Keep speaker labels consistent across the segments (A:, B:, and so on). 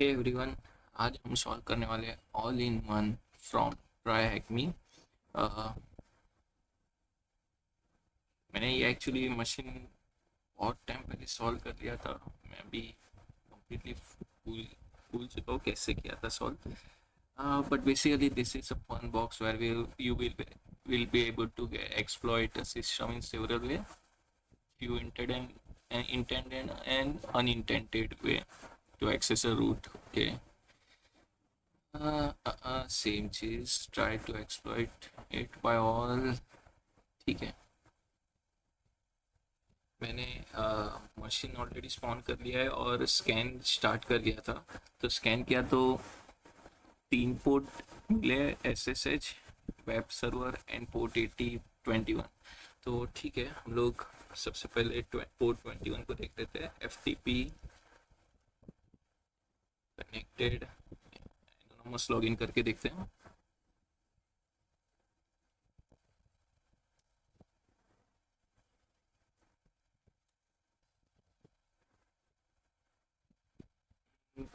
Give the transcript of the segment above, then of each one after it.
A: Hey everyone. आज हम solve करने वाले हैं all in one from TryHackMe. मैंने ये एक्चुअली मशीन बहुत टाइम पहले सॉल्व कर लिया था। मैं अभी कम्प्लीटली भूल भूल चुका हूँ कैसे किया था solve. But basically this is a fun box where will be able to exploit a system in several ways. Few intended and unintended way to access a root. Okay. Same चीज try to exploit it by all. ठीक है। मैंने machine already spawn कर लिया है और scan start कर लिया था। तो स्कैन किया तो 3 पोर्ट मिले, SSH, web server and port 8021। तो ठीक है, हम लोग सबसे पहले पोर्ट 21 को देख लेते हैं। FTP कनेक्टेड, एनोनिमस लॉगिन करके देखते हैं।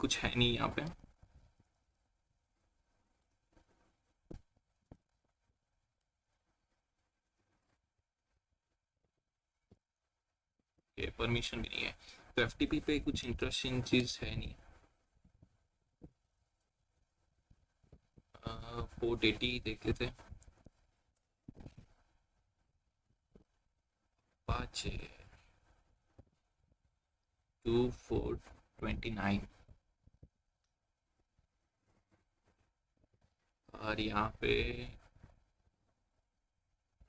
A: कुछ है नहीं यहाँ पे। ये परमिशन भी नहीं है। तो FTP पे कुछ इंटरेस्टिंग चीज़ है नहीं। पोर्ट 80 देख लेते हैं। Apache 2429। और यहाँ पे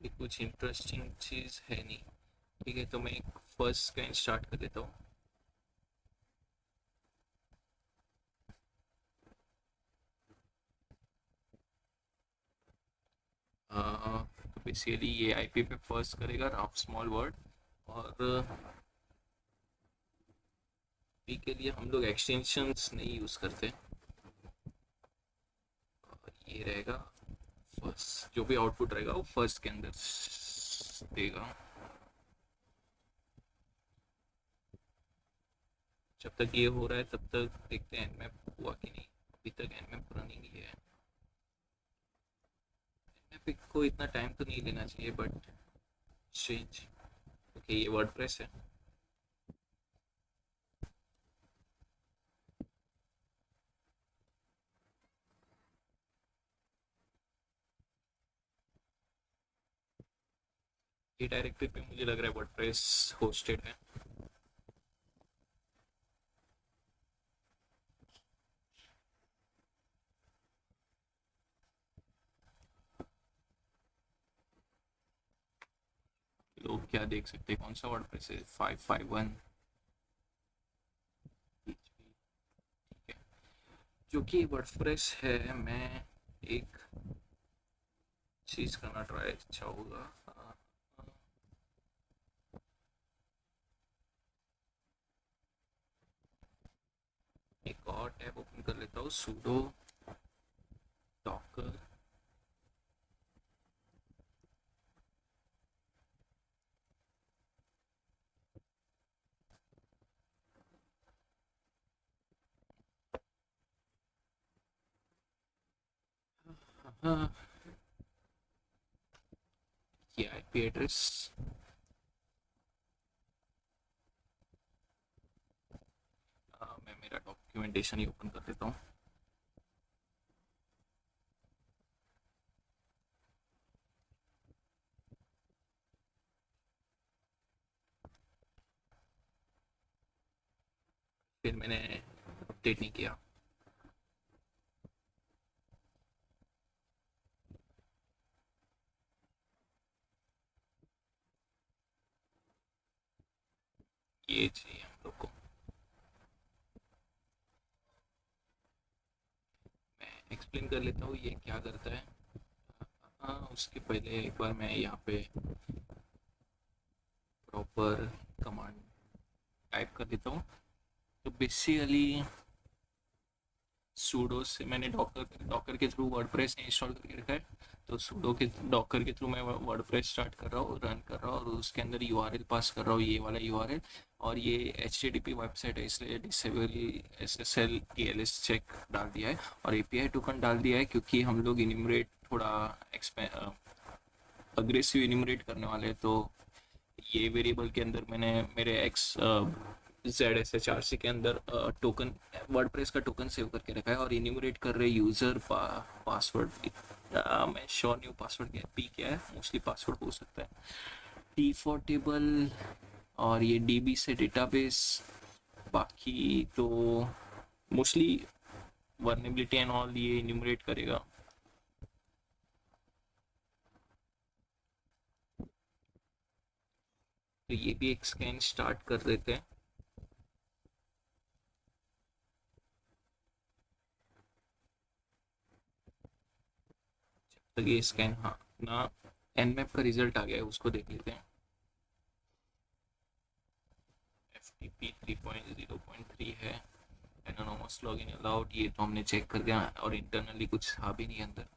A: भी कुछ इंटरेस्टिंग चीज़ है नहीं। ठीक है, तो मैं एक फर्स्ट स्कैन स्टार्ट कर देता हूँ। तो बेसिकली ये IP पे फर्स्ट करेगा राफ स्मॉल वर्ड। और पी के लिए हम लोग एक्सटेंशंस नहीं यूज़ करते। और ये रहेगा फर्स्ट, जो भी आउटपुट रहेगा वो फर्स्ट के अंदर देगा। जब तक ये हो रहा है तब तक देखते हैं एनमैप हुआ कि नहीं। अभी तक एनमैप रनिंग ही है। एनमैप को इतना टाइम तो नहीं लेना चाहिए, बट स्ट्रेंज। ओके, ये वर्डप्रेस है। ये डायरेक्टरी पे मुझे लग रहा है वर्डप्रेस होस्टेड है। लोग क्या देख सकते हैं, कौन सा वर्डप्रेस है? 551। ठीक है, जो कि वर्डप्रेस है। मैं एक चीज़ करना ट्राई चाहूँगा। एक और टैब ओपन कर लेता हूँ, sudo docker। हाँ, ये IP एड्रेस। मैं मेरा डॉक्यूमेंटेशन ही ओपन कर देता हूँ। फिर मैंने अपडेट नहीं किया। ये चाहिए हम लोग को। मैं एक्सप्लेन कर लेता हूँ ये क्या करता है। हाँ, उसके पहले एक बार मैं यहाँ पे प्रॉपर कमांड टाइप कर देता हूँ। तो बेसिकली सूडो से मैंने डॉकर डॉकर के थ्रू वर्डप्रेस इंस्टॉल करके रखा है। तो सूडो के डॉकर के थ्रू मैं वर्डप्रेस स्टार्ट कर रहा हूँ, रन कर रहा हूँ, और उसके अंदर यूआरएल पास कर रहा हूँ, ये वाला यूआरएल। और ये एचटीटीपी वेबसाइट है, इसलिए डिसेबल एसएसएल टीएलएस चेक डाल दिया है, और एपीआई टोकन डाल दिया है, क्योंकि हम लोग इनिमरेट थोड़ा अग्रेसिव इनिमरेट करने वाले हैं। तो ये वेरिएबल के अंदर मैंने मेरे X Z S H R C के अंदर टोकन वर्डप्रेस का टोकन सेव करके रखा है, और इन्यूमरेट कर रहे यूज़र पासवर्ड। मैं श्योर नहीं हूँ पासवर्ड क्या है, पी क्या है, मोस्टली पासवर्ड हो सकता है, टी फॉर टेबल, और ये डीबी से डेटाबेस। बाकी तो मोस्टली वर्नेबिलिटी एंड ऑल ये इन्यूमरेट करेगा। तो ये भी एक स्कैन स्टार्ट कर देते हैं। तो ये स्कैन, हाँ ना, एनमैप का रिजल्ट आ गया है, उसको देख लेते हैं। एफ टी पी 3.0.3 है, एनोनोमस लॉगिन अलाउड, ये तो हमने चेक कर दिया, और इंटरनली कुछ था भी नहीं अंदर।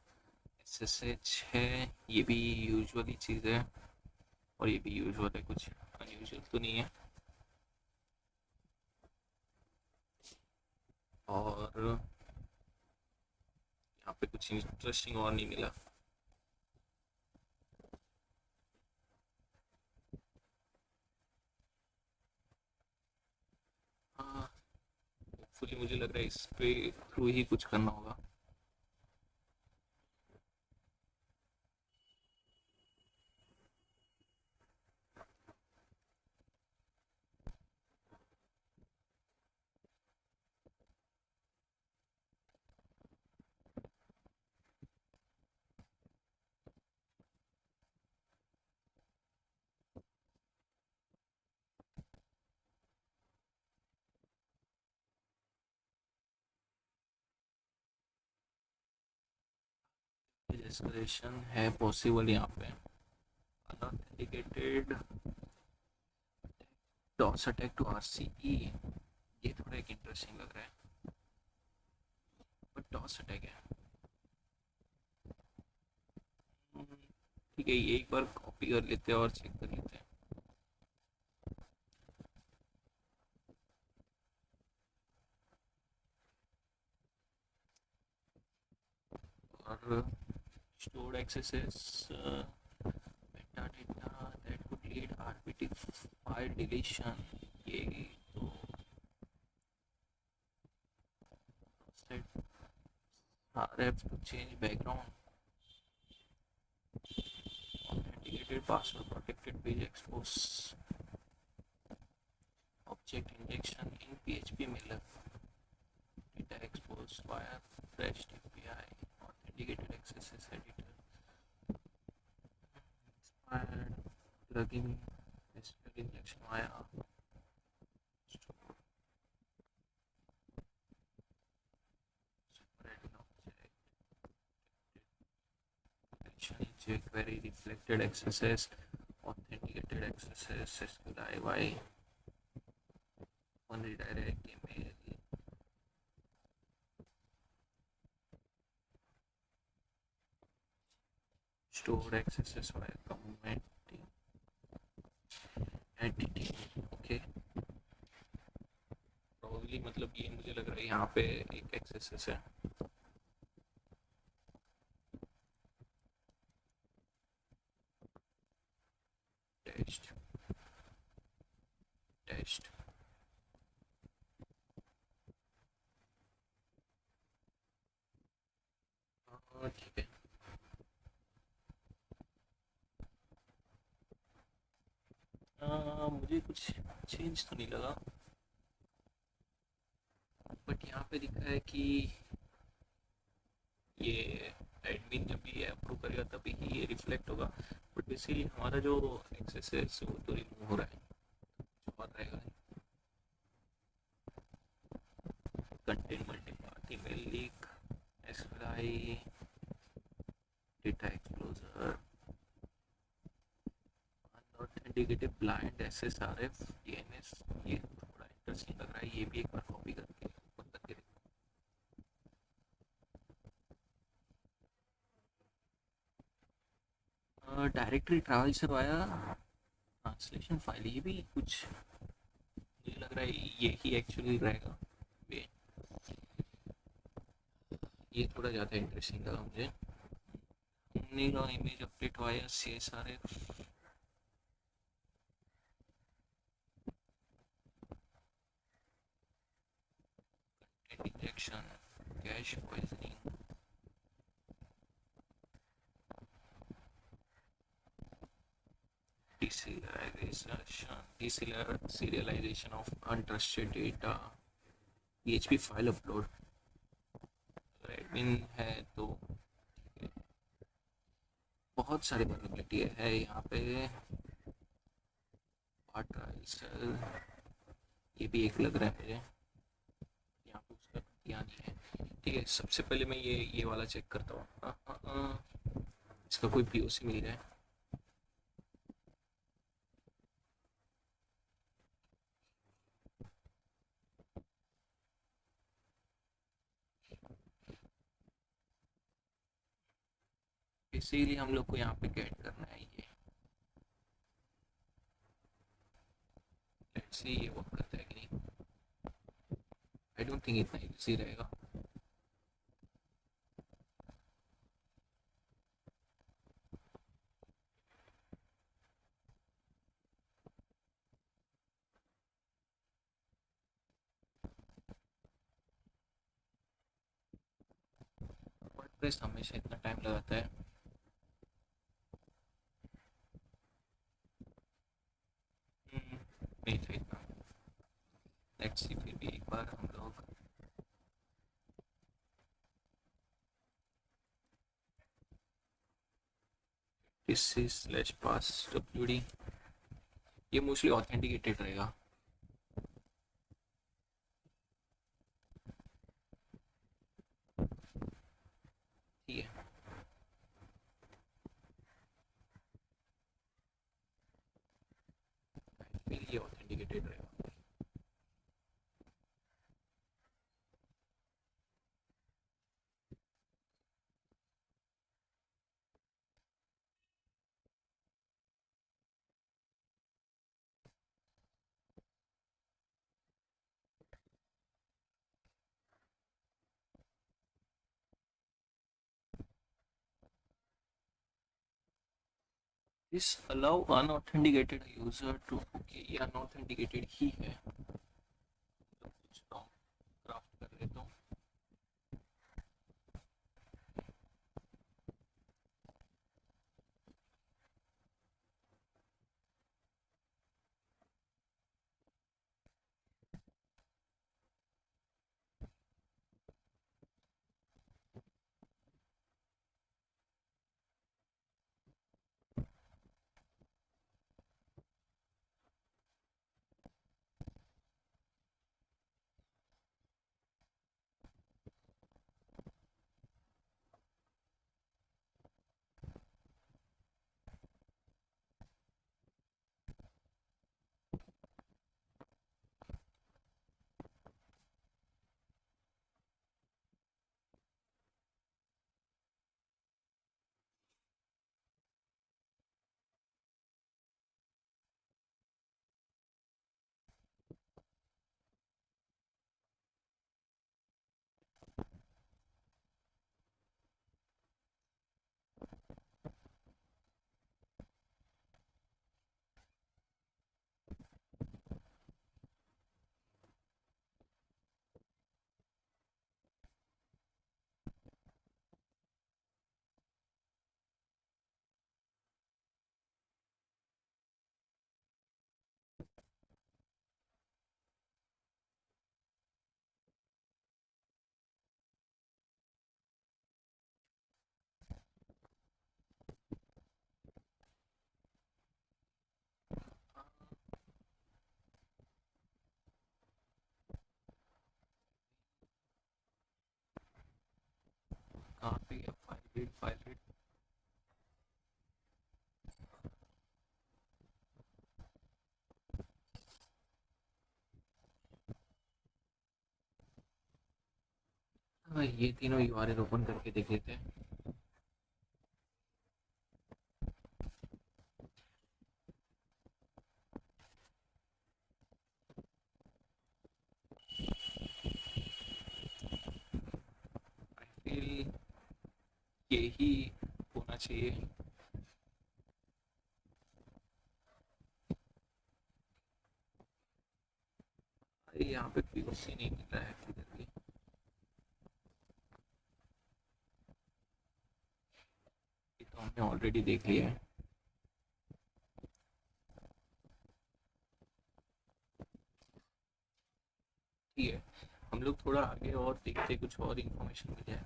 A: एसएसएच है, ये भी यूजुअली चीज़ है, और ये भी यूजुअल है, कुछ अनयूजुअल तो नहीं है। और यहाँ पे कुछ इंटरेस्टिंग और नहीं मिला। हाँ, होपफुली मुझे लग रहा है इस पे थ्रू ही कुछ करना होगा। एस्केलेशन है पॉसिबल यहाँ पे। Unauthenticated DoS attack to RCE, ये थोड़ा एक इंटरेस्टिंग लग रहा है, बट डॉस अटैक है। ठीक है, ये एक बार कॉपी कर लेते हैं और चेक कर लेते हैं। और stored accesses metadata that could lead RPT file deletion, ये तो set ref to change background, authenticated password protected page expose, object injection in PHP Miller, data expose via REST API, authenticated accesses editor, expired plugin, SQL injection via stored separating object, jQuery reflected accesses, authenticated accesses, SQL IY, one redirect email, stored accesses via commenting, editing, okay. Probably मतलब ये मुझे लग रहा है यहाँ पे एक axes है। टेस्ट टेस्ट, हाँ ठीक है। मुझे कुछ चेंज तो नहीं लगा, बट यहाँ पे दिखा है कि ये एडमिन जब भी अप्रूव करेगा तभी ही ये रिफ्लेक्ट होगा, बट बेसिकली हमारा जो एक्सेस है वो तो रिमूव हो रहा है, कुछ और रहेगा नहीं। Content multi party mail leak, SQL, data exposure, unauthenticated blind SSRF DNS, ये थोड़ा इंटरेस्टिंग लग रहा है, ये भी एक बार कॉपी करके ओपन करके देखो। डायरेक्टरी ट्रैवल से वाया ट्रांसलेशन फाइल, ये भी कुछ मुझे लग रहा है ये ही एक्चुअली रहेगा। वे ये थोड़ा ज़्यादा इंटरेस्टिंग लगा मुझे। हमने का इमेज अपडेट वाया सी सारे injection, cash poisoning, deserialization of untrusted data, PHP file upload, admin है तो बहुत सारी वल्नरेबिलिटी है यहाँ पे। पार्ट ट्रायल्स, ये भी एक लग रहा है मुझे, यहाँ पे उसका ध्यान नहीं है। ठीक है, सबसे पहले मैं ये वाला चेक करता हूँ। इसका कोई पीओसी मिल जाए। इसीलिए हम लोग को यहाँ पे गेट करना है ये। लेट्स सी ये वर्क करता है कि नहीं। आई डोंट थिंक इतना इजी रहेगा। वर्डप्रेस हमेशा इतना टाइम लगाता है। नहीं था इतना। लेट्स सी फिर भी एक बार हम लोग /pass/wd, ये मोस्टली ऑथेंटिकेटेड रहेगा। ठीक है, फिर ये ऑथेंटिकेटेड रहेगा। This allow unauthenticated user to, okay ये अनऑथेंटिकेटेड ही है। तो कुछ क्राफ्ट कर लेता हूँ। कहाँ पे गया फाइल रीड, फाइल रीड। हाँ, ये तीनों यूआरएल ओपन करके देख लेते हैं। ही होना चाहिए। अरे यहाँ पे पीओसी नहीं मिल रहा है किधर भी। ये तो हमने ऑलरेडी देख लिया है। ठीक है, हम लोग थोड़ा आगे और देखते कुछ और इन्फॉर्मेशन मिल जाए।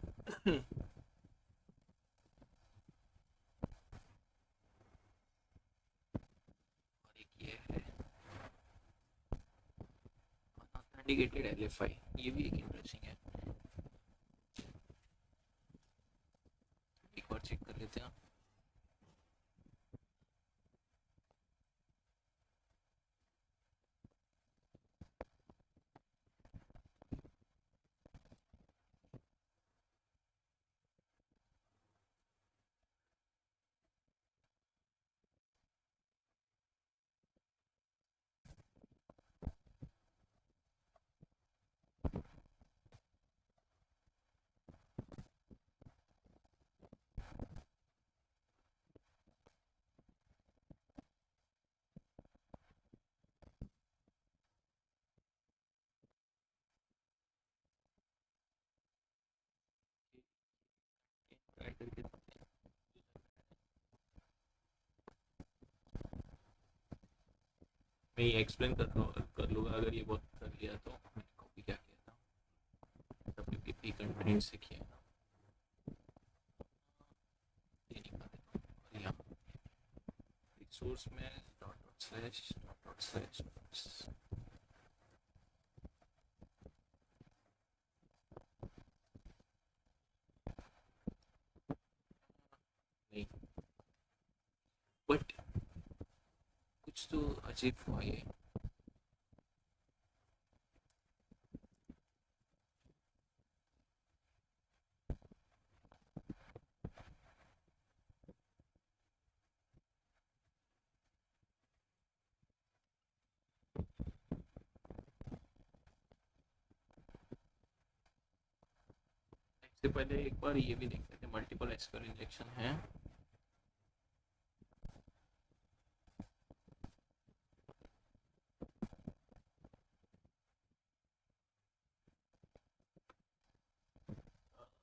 A: और एक ये है अनऑथेंटिकेटेड एलएफआई, ये भी एक इंटरेस्टिंग है। एक बार चेक कर लेते हैं। ट्राई करके देखते हैं। मैं ये एक्सप्लेन कर लूँगा अगर ये बहुत कर लिया तो। मैंने कॉपी क्या किया था, डब्ल्यूपीपी कंटेंट से किया था, ये निकाल देता हूँ। और यहाँ सोर्स में dot dot slash dot dot slash नहीं, बट कुछ तो अजीब हुआ ये। इससे पहले एक बार ये भी देखते थे, मल्टीपल एस्कर इंजेक्शन है।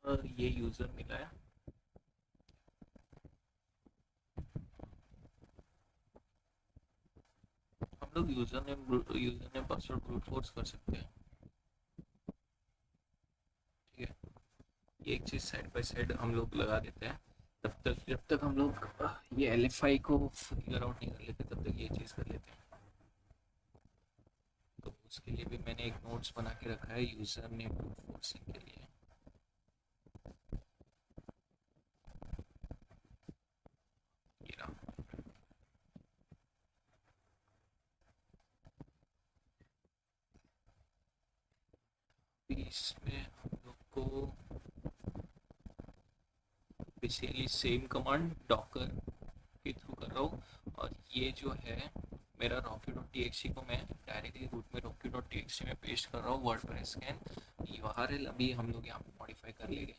A: और ये यूजर मिला है। हम लोग user name password brute force कर सकते हैं। ठीक है, ये एक चीज साइड बाय साइड हम लोग लगा देते हैं। तब तक जब तक हम लोग ये एलएफआई को फिगर आउट नहीं कर लेते तब तक ये चीज कर लेते हैं। तो उसके लिए भी मैंने एक नोट्स बना के रखा है यूजर नेम ब्रूट फोर्सिंग के लिए। ये रहा। अभी इसमें हम लोग को बेसिकली सेम कमांड डॉकर के थ्रू कर रहा हूँ। और ये जो है मेरा रॉकी डॉट टी एक्स को मैं डायरेक्टली रूट में रॉकी डॉट टी एक्स में पेस्ट कर रहा हूँ। वर्ड प्रेस स्कैन यूआरएल अभी हम लोग यहाँ पे मॉडिफाई कर लेंगे।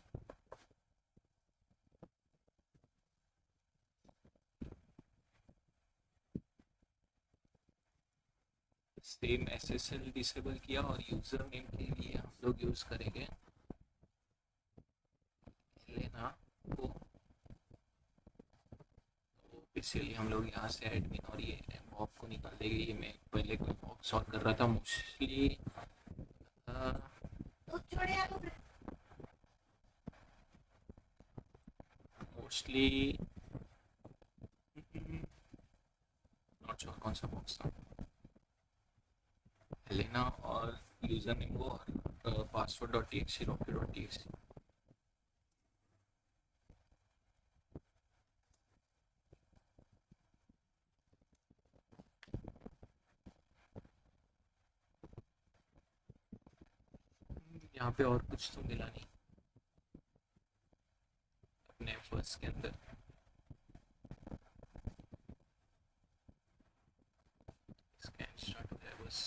A: सेम एसएसएल डिसेबल किया और यूजर नेम के लिए हम लोग यूज करेंगे लेना को। इसीलिए हम लोग यहाँ से एडमिन और ये बॉब को निकाल देंगे। ये मैं पहले कोई बॉब सॉल्व कर रहा था मोस्टली। मोस्टली नॉट श्योर कौन सा बॉक्स था। लेना और यूजर नेम वो और password dot T x Rocky dot T x. यहाँ पे और कुछ तो मिला नहीं अपने फर्स्ट के अंदर। स्कैन स्टार्ट हो जाए बस।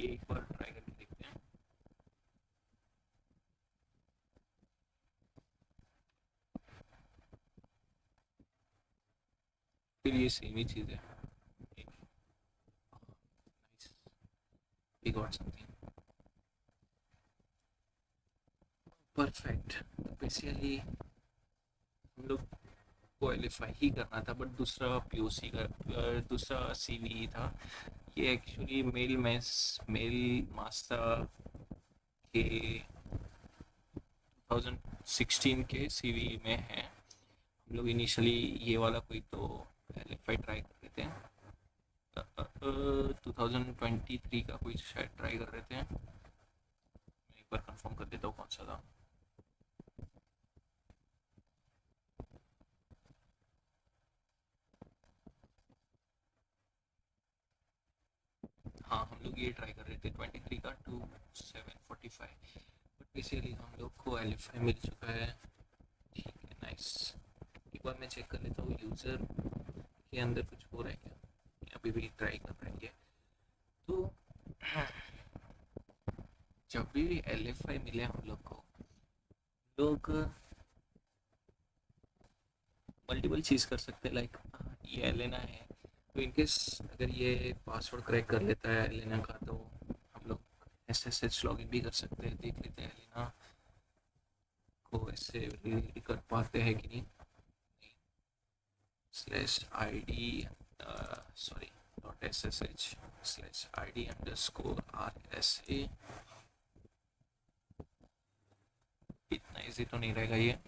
A: ये एक बार ट्राई करके देखते हैं। फिर ये सेम ही चीज़ है। We got something perfect. तो बेसिकली हम लोग क्वालिफाई ही करना था, बट दूसरा पीओसी का दूसरा सीवी था। ये एक्चुअली मेल मास्टर के 2016 के सीवी में है। हम लोग इनिशियली ये वाला कोई तो एलएफआई ट्राई कर रहे थे। 2023 का कोई शायद ट्राई कर रहे थे। मैं एक बार कंफर्म कर देता हूँ कौन सा था। हाँ, हम लोग ये ट्राई कर रहे थे 23 का 2745। बट बेसिकली हम लोग को एलएफआई मिल चुका है। ठीक है, नाइस। एक बार मैं चेक कर लेता हूँ यूज़र के अंदर कुछ हो रहा है क्या, अभी भी ट्राई कर रहे हैं ये। तो जब भी एलएफआई मिले हम लोग को, लोग मल्टीपल चीज़ कर सकते हैं। लाइक ये एलेना है, तो इनकेस अगर ये पासवर्ड क्रैक कर लेता है एलेना का, तो हम लोग एसएसएच लॉगिन भी कर सकते हैं, देख लेते हैं एलेना को ऐसे रिलीव कर पाते हैं कि नहीं। Slash I D sorry dot S S H slash I D under score R S A. इतना ईजी तो नहीं रहेगा ये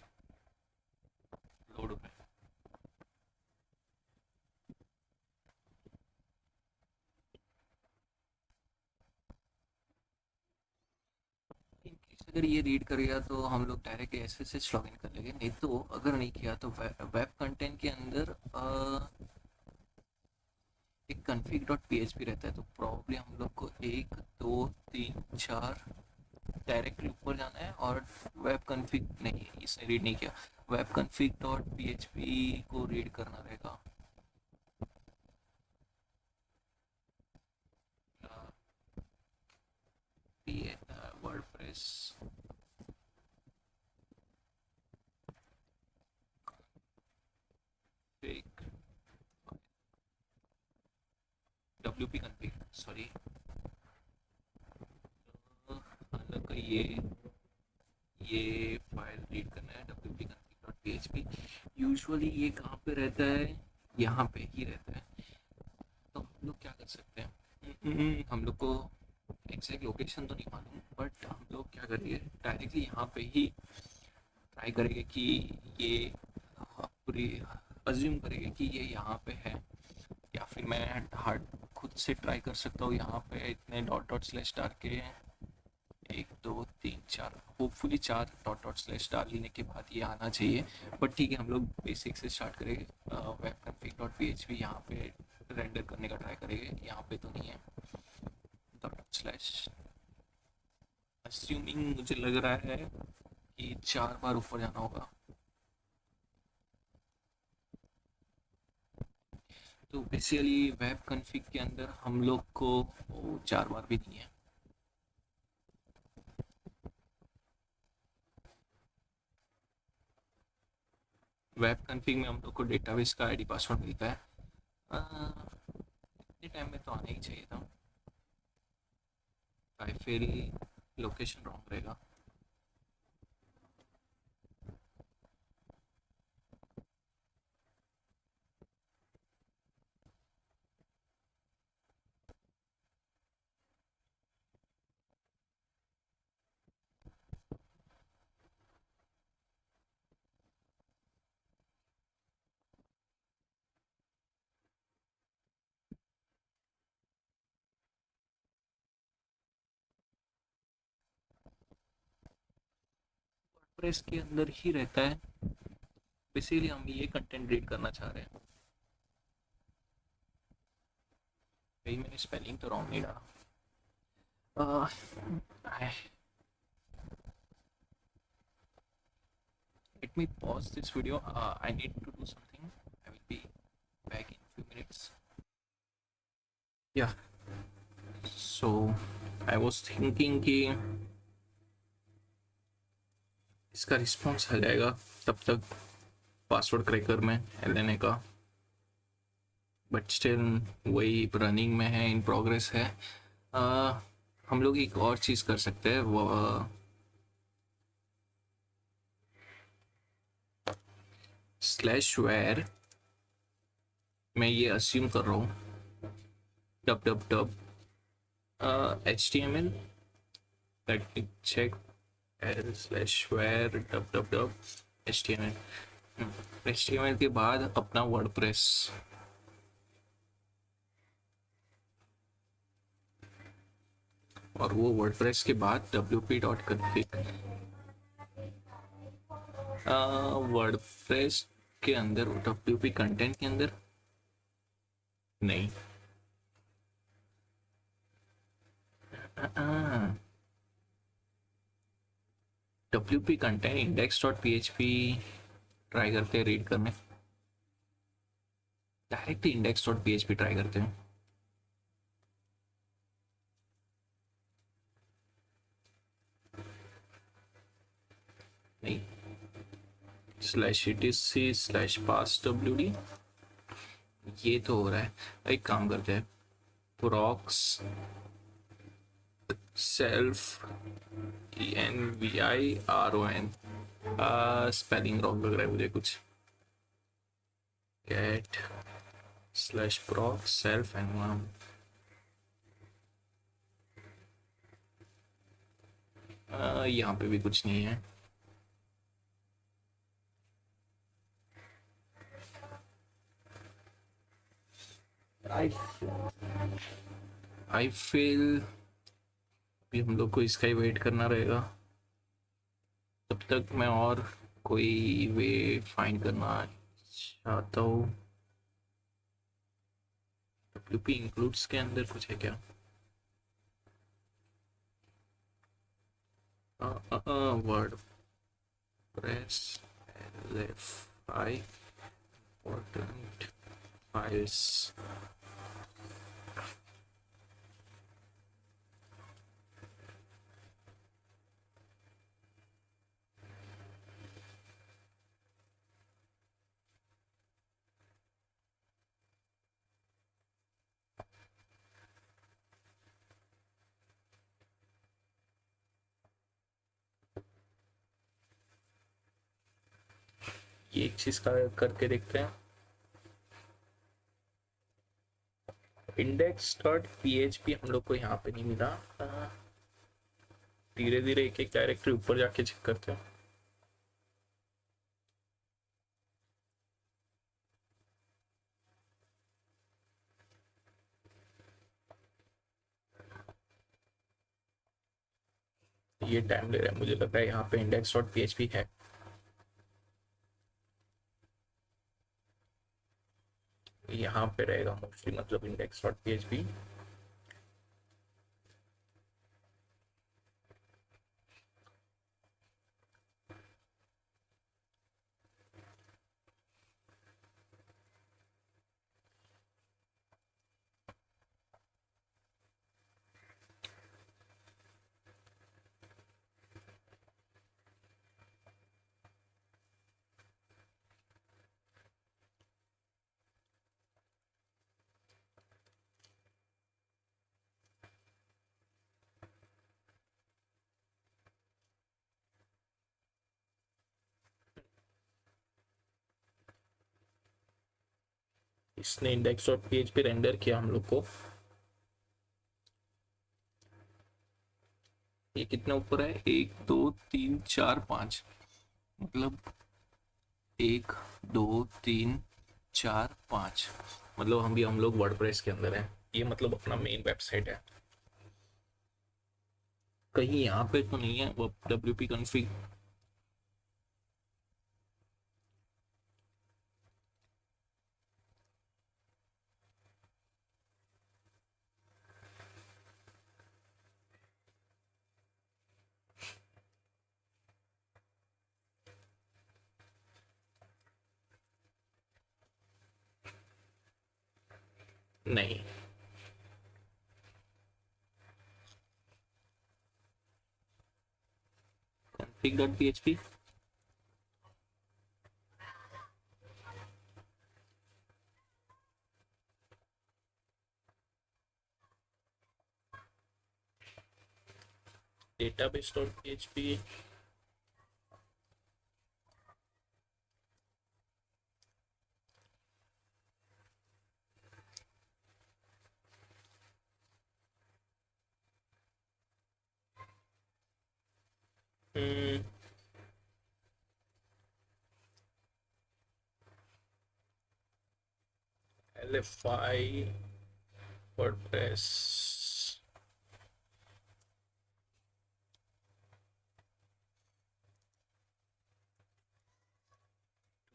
A: लोड में। इनकेस अगर ये रीड करेगा तो हम लोग direct S S H log in कर लेंगे, नहीं तो अगर नहीं किया तो वेब कंटेंट के अंदर एक config डॉट php रहता है। तो प्रॉब्लम हम लोग को 1 2 3 4 डायरेक्टली ऊपर जाना है, और वेब कन्फिग नहीं, इसने रीड नहीं किया। वेब कन्फिग डॉट php को रीड करना रहेगा। WordPress fake wp config sorry, मतलब ये फाइल रीड करना है wp config dot php। Usually ये कहाँ पे रहता है, यहाँ पे ही रहता है। तो हम लोग क्या कर सकते हैं, हम लोग को एग्जैक्ट लोकेशन तो नहीं मालूम, बट हम लोग क्या करेंगे, डायरेक्टली यहाँ पे ही ट्राई करेंगे कि ये पूरी अज्यूम करेंगे कि ये यहाँ पे है। या फिर मैं हार्ड खुद से ट्राई कर सकता हूँ, यहाँ पे इतने डॉट डॉट स्लैश डाल के 1 2 3 4, होपफुली 4 डॉट डॉट स्लैश डालने के बाद ये आना चाहिए। बट ठीक है, हम लोग बेसिक से स्टार्ट करेंगे। वेब कन्फिग डॉट php यहाँ पे रेंडर करने का ट्राई करेंगे, यहाँ पे तो नहीं है। डॉट डॉट स्लैश अस्यूमिंग मुझे लग रहा है कि 4 बार ऊपर जाना होगा। तो बेसिकली वेब कन्फिग के अंदर हम लोग को 4 बार भी नहीं है। वेब कन्फिग में हम लोग को डेटाबेस का आईडी पासवर्ड मिलता है। इतने टाइम में तो आना ही चाहिए था। फिर लोकेशन रॉन्ग रहेगा। प्रेस के अंदर ही रहता है। इसीलिए हम ये कंटेंट रीड करना चाह रहे हैं। कहीं मैंने स्पेलिंग तो रॉन्ग नहीं डाला। Let me pause this video. I need to do something. I will be back in few minutes. Yeah. So I was thinking कि इसका रिस्पॉन्स आ जाएगा तब तक पासवर्ड क्रैकर में एलएनए का, बट स्टिल वही रनिंग में है, इन प्रोग्रेस है। आ, हम लोग एक और चीज़ कर सकते हैं, वो स्लैश वेयर, मैं ये अस्यूम कर रहा हूँ, dub dub dub H T M L, let me check, L slash var dub dub dub H T M L, H T M L के बाद अपना वर्डप्रेस, और वो वर्डप्रेस के बाद wp.config, वर्डप्रेस के अंदर wp कंटेंट के अंदर नहीं, wp content index dot P H P try करते हैं रीड करने, direct index dot P H P try करते हैं। नहीं, स्लैश etc स्लैश पास wd, ये तो हो रहा है। एक काम करते हैं, procs self environ, spelling wrong लग रहा है मुझे कुछ, get slash proc self environ, यहाँ पे भी कुछ नहीं है। आई फील अभी हम लोग को इसका ही वेट करना रहेगा, तब तक मैं और कोई वे फाइंड करना चाहता हूँ। WP इंक्लूड्स के अंदर कुछ है क्या? Word press LFI important files, ये एक चीज का करके देखते हैं। Index dot P H P हम लोग को यहाँ पे नहीं मिला, धीरे धीरे एक एक डायरेक्टरी ऊपर जाके चेक करते हैं। ये टाइम ले रहा है, मुझे लग रहा है यहाँ पे index dot P H P है, यहाँ पे रहेगा मोस्टली, मतलब index dot P H P. इसने index dot P H P render किया हम लोग को, ये कितना ऊपर है, 1 2 3 4 5, मतलब 1 2 3 4 5, मतलब हम लोग वर्डप्रेस के अंदर है, ये मतलब अपना मेन वेबसाइट है। कहीं यहाँ पे तो नहीं है वो wp config? नहीं, config.php. database.php. LFI WordPress.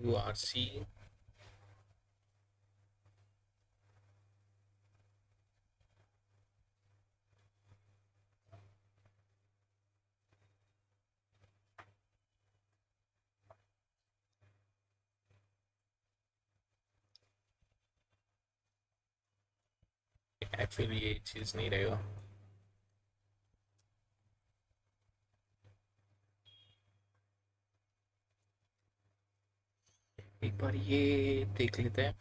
A: To RC. Actually ये चीज नहीं रहेगा। एक बार ये देख लेते हैं।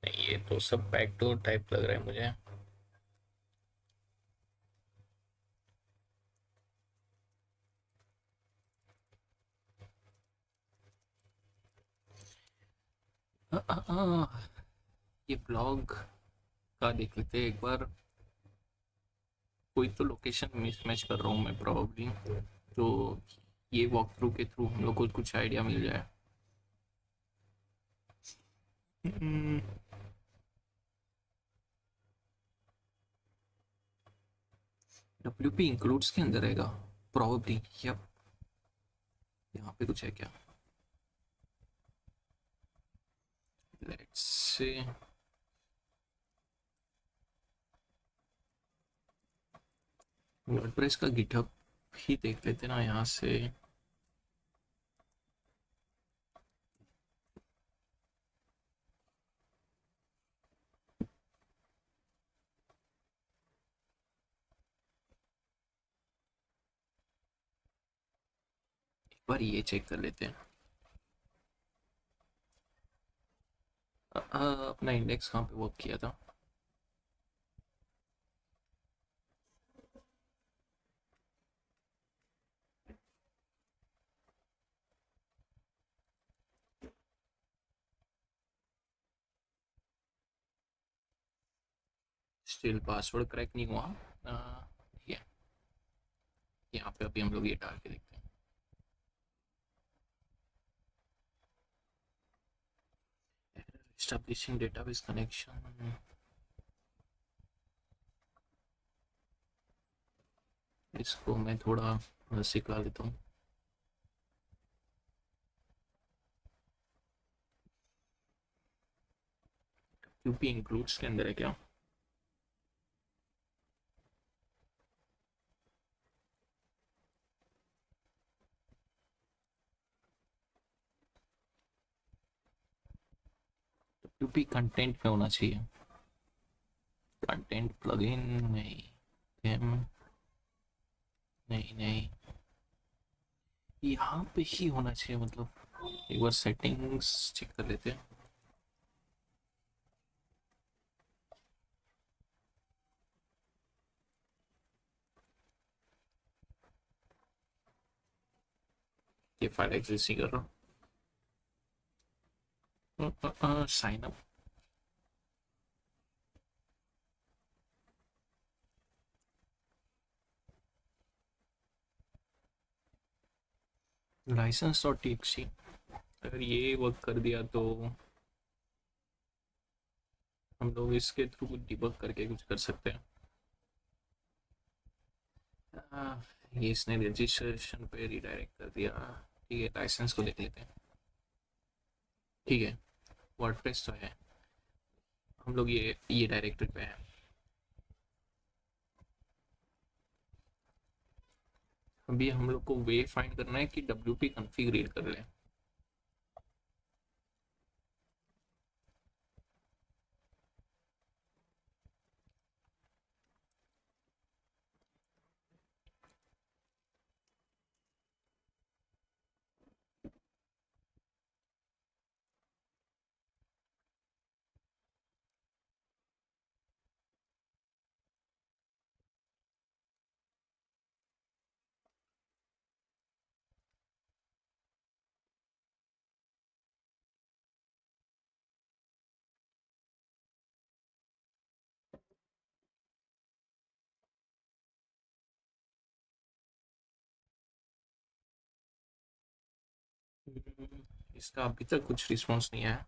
A: नहीं, ये तो सब बैकडोर टाइप लग रहा है मुझे। ये ब्लॉग का देख लेते हैं एक बार। कोई तो लोकेशन मिसमैच कर रहा हूँ मैं प्रॉब्ली, तो ये वॉक थ्रू के थ्रू हम लोग को कुछ आइडिया मिल जाए। WP इंक्लूड्स के अंदर रहेगा प्रॉब्ली। यप, यहाँ पे कुछ है क्या? लेट्स से वर्डप्रेस का गिटहब ही देख लेते ना यहाँ से। एक बार ये चेक कर लेते हैं। अपना इंडेक्स कहाँ पे वर्क किया था? स्टिल पासवर्ड क्रैक नहीं हुआ। ठीक है, यहाँ पे अभी हम लोग ये डाल के देखते हैं। Establishing database connection. इसको मैं थोड़ा सिखला लेता हूँ। यूपी इंक्लूड्स के अंदर है क्या? यूपी कंटेंट में होना चाहिए। कंटेंट प्लगइन नहीं, थीम नहीं, नहीं, यहाँ पे ही होना चाहिए। मतलब एक बार सेटिंग्स चेक कर लेते हैं। ये फाइल एग्जिस्ट नहीं कर रहा। Sign up. लाइसेंस और टीएक्सटी अगर ये वर्क कर दिया तो हम लोग इसके थ्रू डिबग करके कुछ कर सकते हैं। ये इसने रजिस्ट्रेशन पे रिडायरेक्ट कर दिया। ठीक है, लाइसेंस को देख लेते हैं। ठीक है, वर्डप्रेस तो है, हम लोग ये डायरेक्टरी पे हैं। अभी हम लोग को वे फाइंड करना है कि WP कॉन्फ़िगर कर लें। इसका अभी तक कुछ रिस्पॉन्स नहीं आया।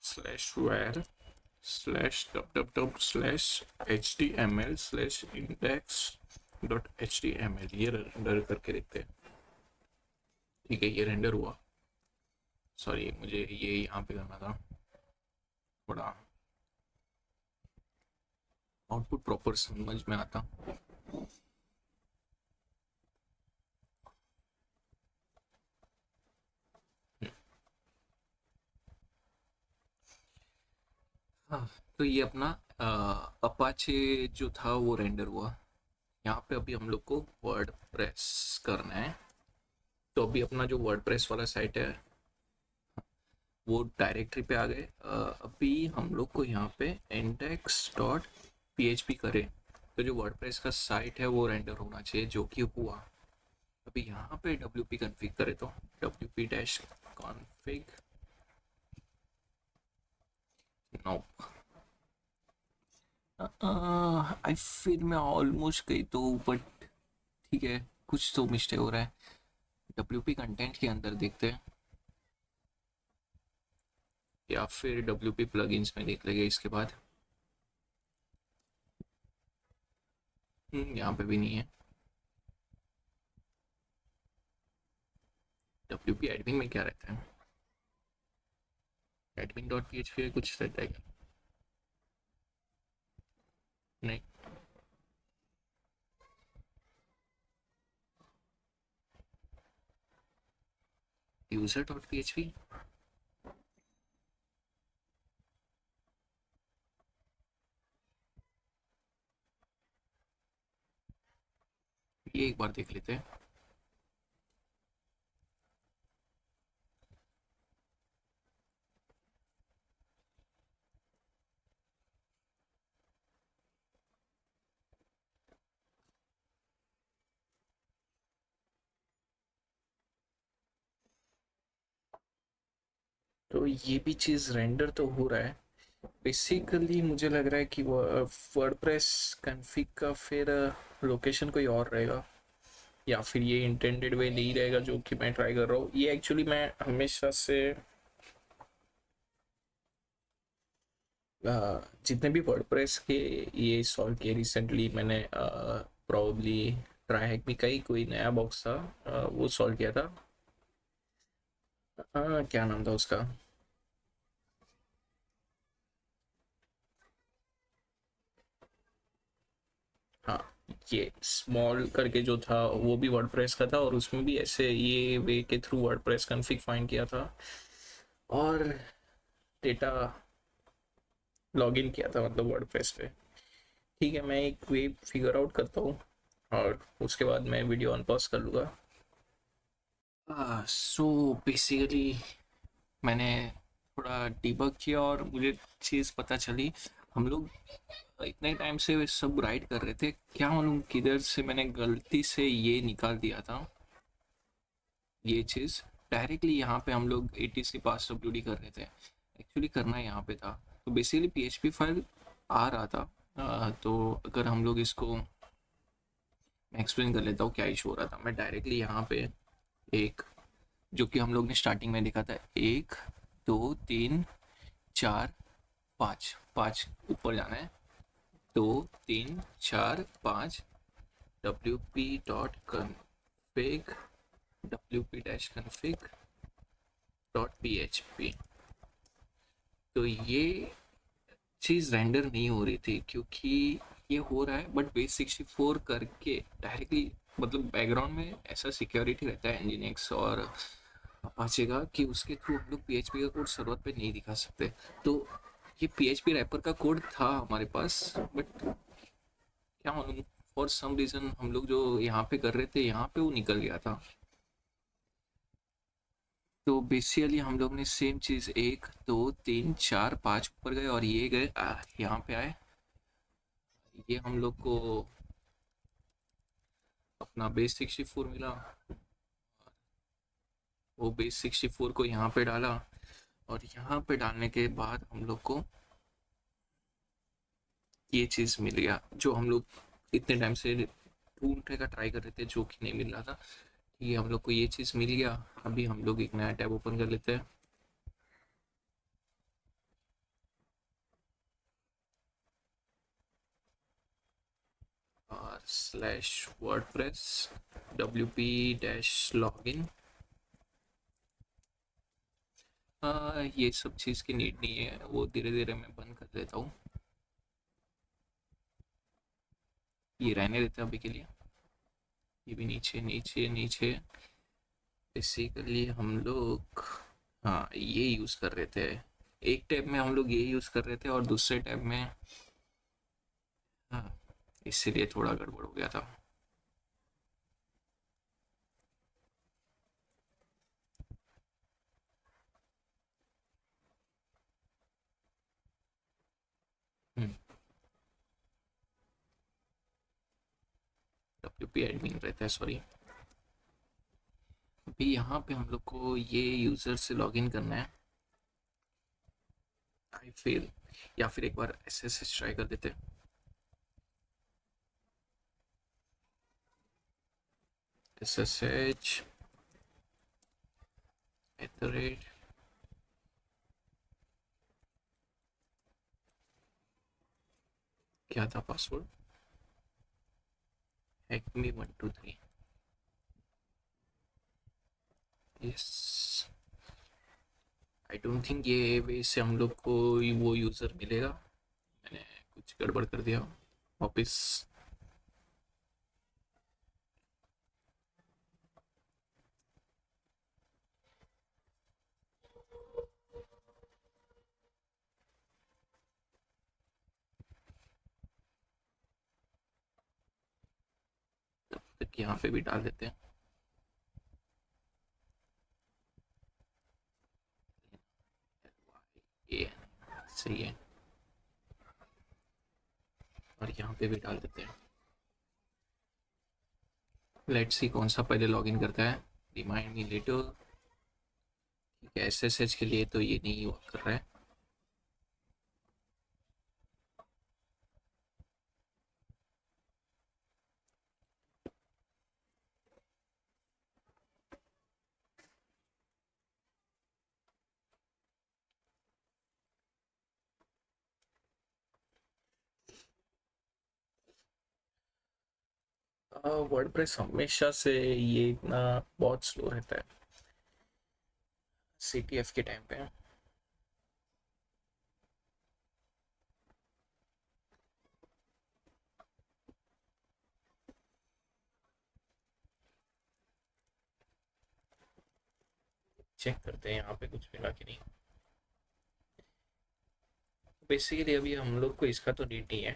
A: Slash var slash dub dub dub slash html/index.html, ये रेंडर करके देखते हैं। ठीक है, ये रेंडर हुआ। सॉरी, मुझे ये यहाँ पे करना था, थोड़ा आउटपुट प्रॉपर समझ में आता। हाँ, तो ये अपना अपाचे जो था वो रेंडर हुआ। यहाँ पे अभी हम लोग को वर्ड प्रेस करना है। तो अभी अपना जो वर्ड प्रेस वाला साइट है वो डायरेक्टरी पे आ गए। अभी हम लोग को यहाँ पे index.php करें तो जो वर्डप्रेस का साइट है वो रेंडर होना चाहिए, जो कि हुआ। अभी यहाँ पे wp कन्फिग करें तो wp-config नो। आई फील मैं ऑलमोस्ट गई तो, बट ठीक है, कुछ तो मिस्टेक हो रहा है। wp कंटेंट के अंदर देखते हैं, या फिर wp प्लगइन्स में देख लेंगे इसके बाद। यहाँ पे भी नहीं है। wp एडमिन में क्या रहता है? Admin dot P H P कुछ रहता है क्या? नहीं। User dot P H P. ये एक बार देख लेते हैं। तो ये भी चीज़ रेंडर तो हो रहा है। बेसिकली मुझे लग रहा है कि वो वर्डप्रेस कन्फिग का फिर लोकेशन कोई और रहेगा, या फिर ये इंटेंडेड वे नहीं रहेगा जो कि मैं ट्राई कर रहा हूँ। ये एक्चुअली मैं हमेशा से जितने भी वर्डप्रेस के ये सॉल्व किए रिसेंटली मैंने, प्रॉब्ली ट्राई भी कई कोई नया बॉक्स था, वो सॉल्व किया था। क्या नाम था उसका? हाँ, ये स्मॉल करके जो था वो भी वर्डप्रेस का था, और उसमें भी ऐसे ये वे के थ्रू वर्डप्रेस कॉन्फ़िग फाइंड किया था और डेटा लॉगिन किया था, मतलब वर्डप्रेस पे। ठीक है, मैं एक वे फिगर आउट करता हूँ और उसके बाद मैं वीडियो अनपॉज कर लूँगा। सो बेसिकली मैंने थोड़ा डिबग किया और मुझे चीज़ पता चली। हम लोग इतने टाइम से सब राइट कर रहे थे, क्या मालूम किधर से मैंने गलती से ये निकाल दिया था, ये चीज़। डायरेक्टली यहाँ पे हम लोग ATC पास WD कर रहे थे, एक्चुअली करना यहाँ पे था। तो बेसिकली PHP फाइल आ रहा था। तो अगर हम लोग इसको, मैं एक्सप्लेन कर लेता हूँ क्या इशू हो रहा था। मैं डायरेक्टली यहाँ पे एक, जो कि हम लोग ने स्टार्टिंग में देखा था, 1 2 3 4 5, 5 ऊपर जाना है। 2 3 4 5 wp.config wp-config.php। तो ये चीज़ रेंडर नहीं हो रही थी क्योंकि ये हो रहा है, बट बेस 64 करके डायरेक्टली, मतलब बैकग्राउंड में ऐसा सिक्योरिटी रहता है nginx और अपाचे का कि उसके थ्रू हम लोग PHP का कोड सर्वर पे नहीं दिखा सकते। तो ये PHP रैपर का कोड था हमारे पास, बट क्या मालूम फॉर सम रीज़न हम लोग जो यहाँ पे कर रहे थे यहाँ पे वो निकल गया था। तो बेसिकली हम लोग ने सेम चीज़ 1 2 3 4 5 ऊपर गए और ये गए यहाँ पे आए। ये हम लोग को अपना बेस 64 मिला। वो बेस 64 को यहाँ पे डाला और यहाँ पे डालने के बाद हम लोग को ये चीज़ मिल गया जो हम लोग इतने टाइम से ढूंढने का ट्राई कर रहे थे, जो कि नहीं मिल रहा था। ये हम लोग को ये चीज़ मिल गया। अभी हम लोग एक नया टैब ओपन कर लेते हैं और स्लैश वर्डप्रेस wp-login। ये सब चीज़ की नीड नहीं है, वो धीरे धीरे मैं बंद कर देता हूँ। ये रहने देते हैं अभी के लिए। ये भी नीचे नीचे नीचे। बेसिकली हम लोग हाँ ये यूज़ कर रहे थे। एक टैब में हम लोग ये यूज़ कर रहे थे और दूसरे टैब में हाँ, इसीलिए थोड़ा गड़बड़ हो गया था। WP एडमिन रहता है, सॉरी। अभी यहाँ पे हम लोग को ये यूज़र से लॉगिन करना है। आई फील या फिर एक बार SSH ट्राई कर देते हैं। SSH @ क्या था password? hackme123। Yes. I don't think ये वे से हम लोग को वो यूज़र मिलेगा। मैंने कुछ गड़बड़ कर दिया वापिस। तब तक यहाँ पे भी डाल देते हैं। ये सही है और यहाँ पे भी डाल देते हैं। लेट्स सी कौन सा पहले लॉगिन करता है। Remind me later. ठीक है, SSH के लिए तो ये नहीं वर्क कर रहा है। वर्डप्रेस हमेशा से ये इतना बहुत स्लो रहता है CTF के टाइम पे। चेक करते हैं यहाँ पे कुछ मिला कि नहीं। बेसिकली अभी हम लोग को इसका तो नीड नहीं है,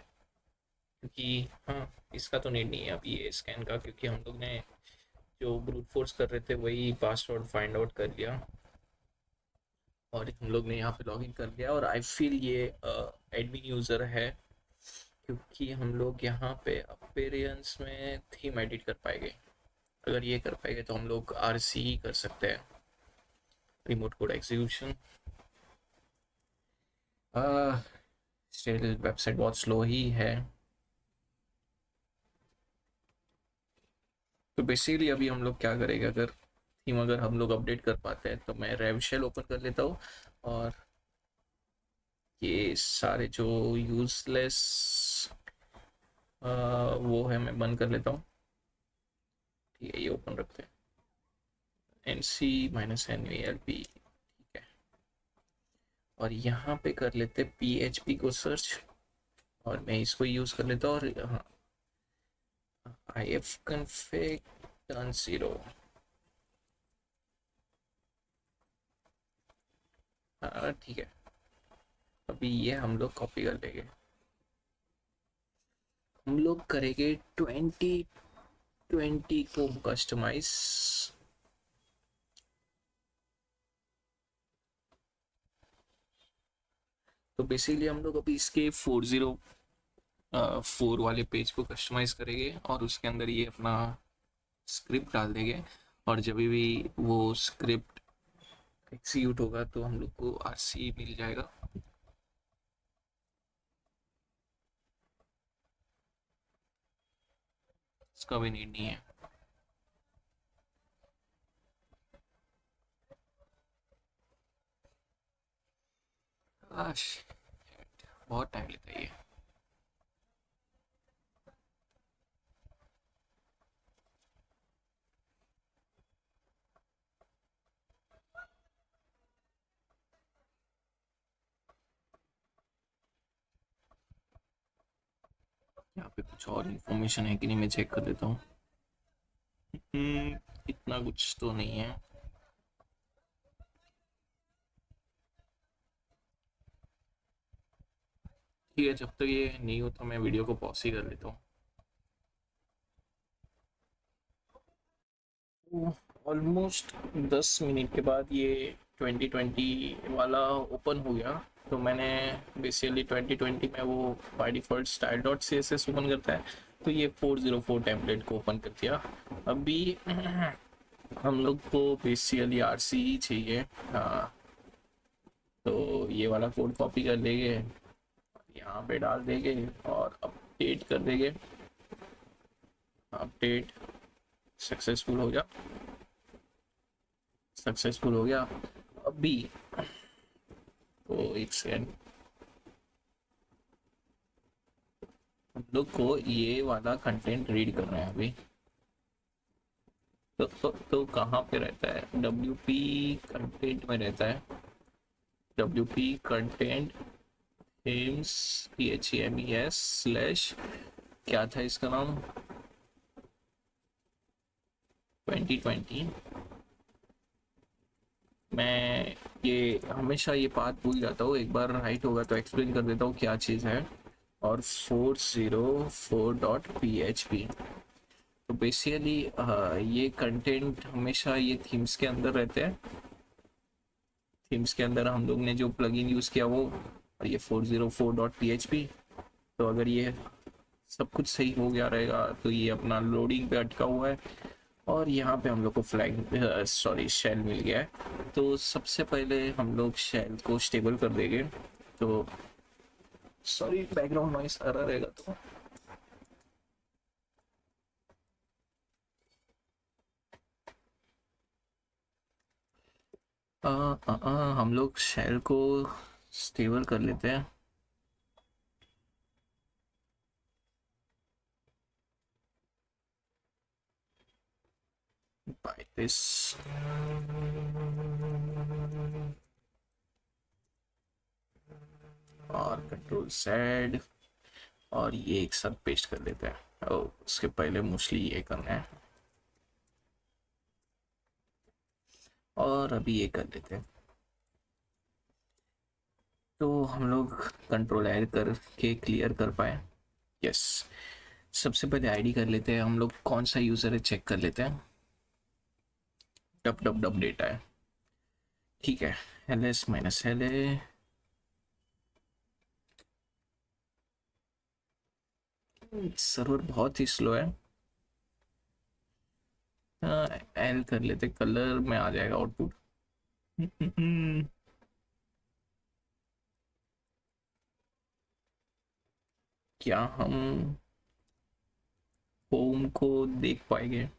A: क्योंकि हाँ इसका तो नीड नहीं है अभी ये स्कैन का, क्योंकि हम लोग ने जो ब्रूट फोर्स कर रहे थे वही पासवर्ड फाइंड आउट कर लिया और हम लोग ने यहाँ पे लॉगिन कर लिया। और आई फील ये एडमिन यूज़र है, क्योंकि हम लोग यहाँ पे अपीयरेंस में थीम एडिट कर पाएंगे। अगर ये कर पाएंगे तो हम लोग RC कर सकते हैं, remote code execution. Still website बहुत स्लो ही है। तो बेसिकली अभी हम लोग क्या करेंगे, अगर थीम अगर हम लोग अपडेट कर पाते हैं तो मैं रेवशेल ओपन कर लेता हूँ और ये सारे जो यूजलेस वो है मैं बंद कर लेता हूँ। ठीक है, ये ओपन रखते हैं NC-NVLP। ठीक है, और यहाँ पे कर लेते PHP को सर्च और मैं इसको यूज़ कर लेता हूँ। और हाँ, ifconfig turn 0। हाँ ठीक है, अभी ये हम लोग कॉपी कर लेंगे। हम लोग करेंगे 2020 को कस्टमाइज। तो बेसिकली हम लोग अभी इसके 404 वाले पेज को कस्टमाइज करेंगे और उसके अंदर ये अपना स्क्रिप्ट डाल देंगे, और जब भी वो स्क्रिप्ट एग्जीक्यूट होगा तो हम लोग को आरसी मिल जाएगा। इसका भी नीड नहीं है। आश, बहुत टाइम लेता है ये। यहाँ पे कुछ और इन्फॉर्मेशन है कि नहीं, मैं चेक कर लेता हूँ। इतना कुछ तो नहीं है। ठीक है, जब तक ये नहीं होता मैं वीडियो को पॉज ही कर लेता हूँ। ऑलमोस्ट 10 मिनट के बाद ये 2020 वाला ओपन हो गया। तो मैंने बेसिकली 2020 में वो by default style dot C S S open करता है, तो ये 404 टेम्पलेट को ओपन कर दिया। अभी हम लोग को बेसिकली आर सी ही चाहिए। हाँ, तो ये वाला कोड कॉपी कर लेंगे, यहाँ पे डाल देंगे और अपडेट कर देंगे। अपडेट सक्सेसफुल हो गया, सक्सेसफुल हो गया। अभी तो एक सेकेंड, हम लोग को ये वाला कंटेंट रीड करना है अभी। तो कहाँ पे रहता है? WP कंटेंट में रहता है। WP कंटेंट थीम्स THEMES/ क्या था इसका नाम? 2020। मैं ये हमेशा ये बात भूल जाता हूँ, एक बार राइट होगा तो एक्सप्लेन कर देता हूँ क्या चीज़ है। और 404.php, तो बेसिकली ये कंटेंट हमेशा ये थीम्स के अंदर रहते हैं। थीम्स के अंदर हम लोग ने जो प्लगइन यूज़ किया वो, और ये 404.php। तो अगर ये सब कुछ सही हो गया रहेगा तो ये अपना लोडिंग पे अटका हुआ है, और यहाँ पे हम लोग को फ्लैग शेल मिल गया है। तो सबसे पहले हम लोग शेल को स्टेबल कर देंगे। तो सॉरी, बैकग्राउंड नॉइस आ रहा रहेगा तो। हम लोग शेल को स्टेबल कर लेते हैं। बाय दिस, और कंट्रोल Z, और ये एक साथ पेस्ट कर देते हैं। और उसके पहले मोस्टली ये करना है, और अभी ये कर देते हैं। तो हम लोग कंट्रोल ऐड करके क्लियर कर पाए। यस, सबसे पहले आईडी कर लेते हैं हम लोग, कौन सा यूज़र है चेक कर लेते हैं। डब डब डब डेटा है, ठीक है। ls-la, सर्वर बहुत ही स्लो है। एल कर लेते, कलर में आ जाएगा आउटपुट। क्या हम होम को देख पाएंगे?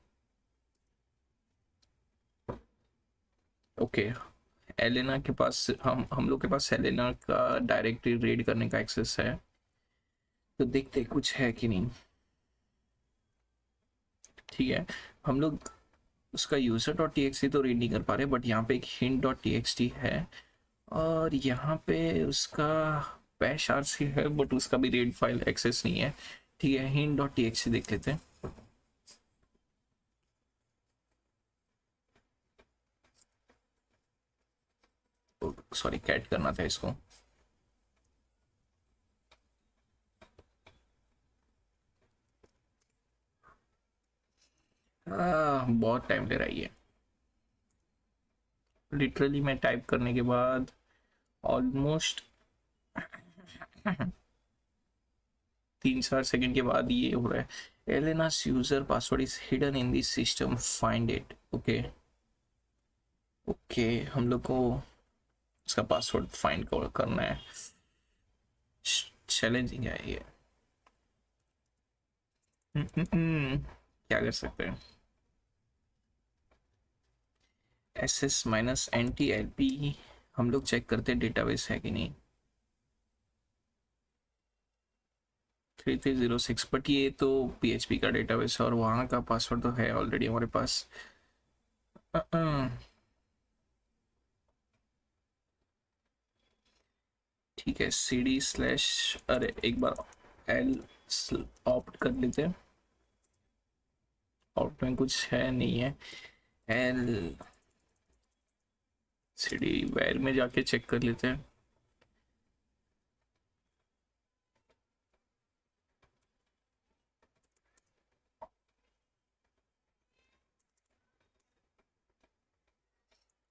A: ओके, एलेना के पास, हम लोग के पास एलेना का डायरेक्टली रीड करने का एक्सेस है। तो देखते कुछ है कि नहीं। ठीक है, हम लोग उसका user dot T x T तो रीड नहीं कर पा रहे, बट यहाँ पे एक hint dot T x T है, और यहाँ पे उसका बैश आर सी है, बट उसका भी रीड फाइल एक्सेस नहीं है। ठीक है, hint dot T x T देख लेते हैं। सॉरी, कैट करना था इसको। बहुत टाइम ले रही है। लिटरली मैं टाइप करने के बाद ऑलमोस्ट 3-4 सेकंड के बाद ये हो रहा है। Elena's user password is hidden in this system, find it. Okay okay, हम लोग को उसका पासवर्ड फाइंड करना है। चैलेंजिंग है ये। क्या कर सकते हैं? SS-NT-LP हम लोग चेक करते हैं डेटाबेस है कि नहीं। 3306, बट ये तो PHP का डेटाबेस है और वहाँ का पासवर्ड तो है ऑलरेडी हमारे पास। ठीक है, CD/ अरे एक बार एल ऑप्ट कर लेते हैं। ऑप्ट में कुछ है नहीं है। एल CD वेर में जाके चेक कर लेते हैं।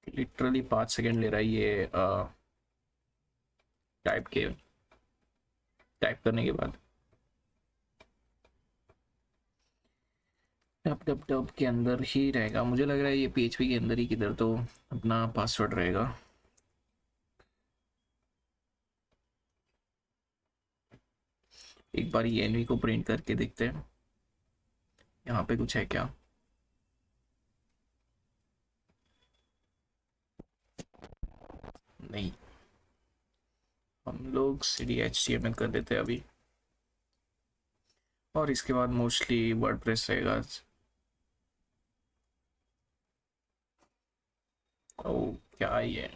A: लिटरली 5 सेकेंड ले रहा है ये टाइप करने के बाद। टप टप टप के अंदर ही रहेगा, मुझे लग रहा है ये PHP के अंदर ही किधर तो अपना पासवर्ड रहेगा। एक बार ये एनवी को प्रिंट करके देखते हैं, यहाँ पे कुछ है क्या। नहीं, हम लोग CD HTML कर देते हैं अभी, और इसके बाद मोस्टली वर्डप्रेस रहेगा। ओ क्या ये,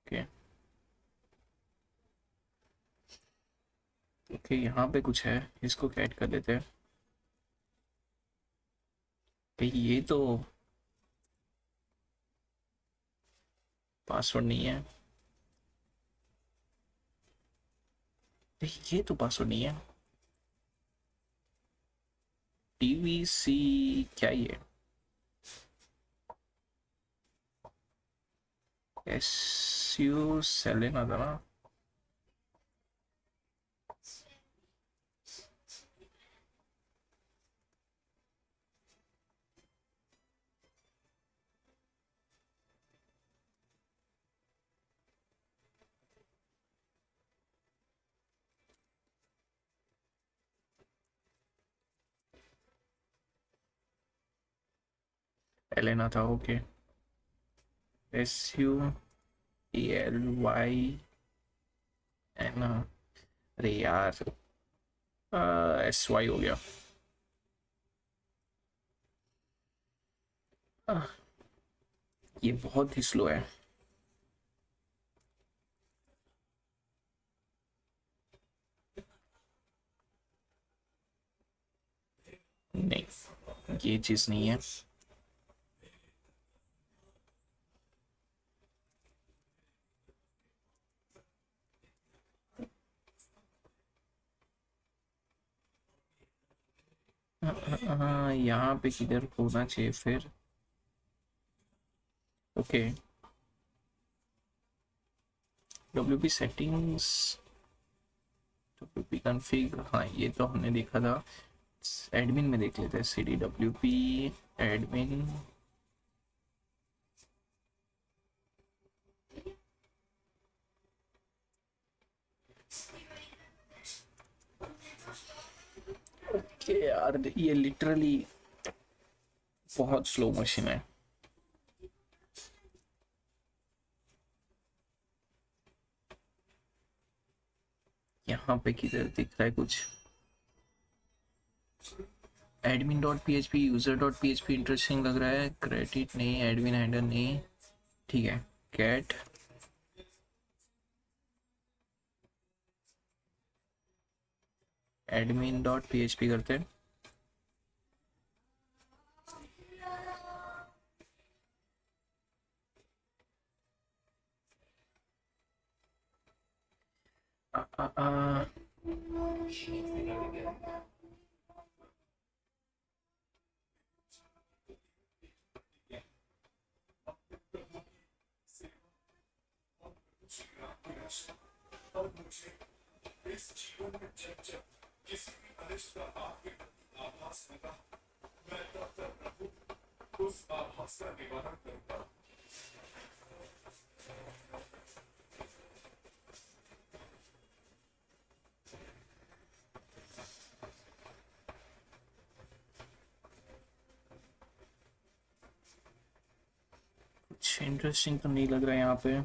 A: ओके ओके, यहाँ पे कुछ है, इसको ऐड कर लेते हैं। ये तो पासवर्ड नहीं है, ये तो पासवर्ड नहीं है। TVC क्या ये, SU सेलेना था ना। एलेना था, ओके। SUELYN, अरे यार SY हो गया। आह, ये बहुत ही स्लो है। नहीं, ये चीज नहीं है। यहाँ पे किधर होना चाहिए फिर। Okay, WP settings, WP config, हाँ ये तो हमने देखा था। एडमिन में देख लेते हैं, CD/WP एडमिन। ओके यार, ये लिटरली बहुत स्लो मशीन है। यहाँ पे किधर दिख रहा है कुछ। admin.php, user.php इंटरेस्टिंग लग रहा है। क्रेडिट नहीं, एडमिन हैंडल नहीं, ठीक है। कैट admin.php करते हैं। आ, आ, आ, कुछ इंटरेस्टिंग तो नहीं लग रहा है यहाँ पे।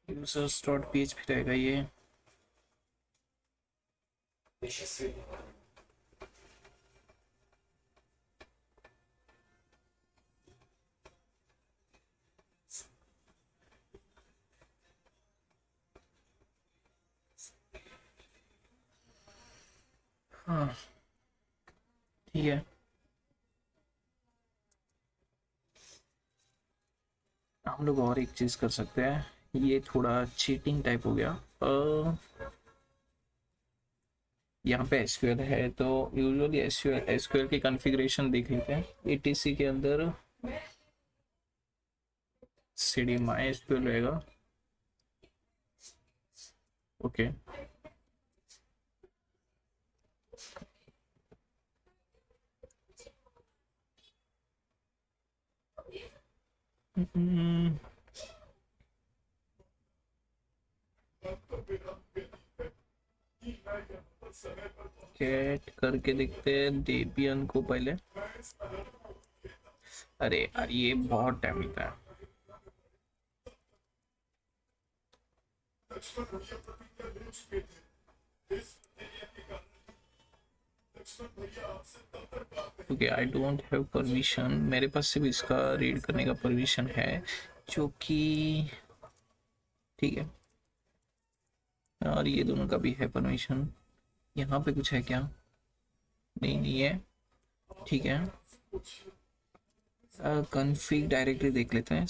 A: यूजर्स डॉट php रहेगा ये। हाँ ठीक है, हम लोग और एक चीज़ कर सकते हैं। ये थोड़ा चीटिंग टाइप हो गया। यहाँ पे एसक्यूएल है तो यूजुअली एसक्यूएल की कॉन्फ़िगरेशन देख लेते हैं। एटीसी के अंदर cd mysql रहेगा। ओके कैट करके देखते हैं डेबियन को पहले। अरे यार ये बहुत टाइम लेता है। Okay I don't have permission, मेरे पास सिर्फ इसका रीड करने का परमिशन है, जो कि ठीक है। और ये दोनों का भी है परमिशन। यहाँ पे कुछ है क्या? नहीं नहीं है, ठीक है। कॉन्फ़िग डायरेक्टली देख लेते हैं।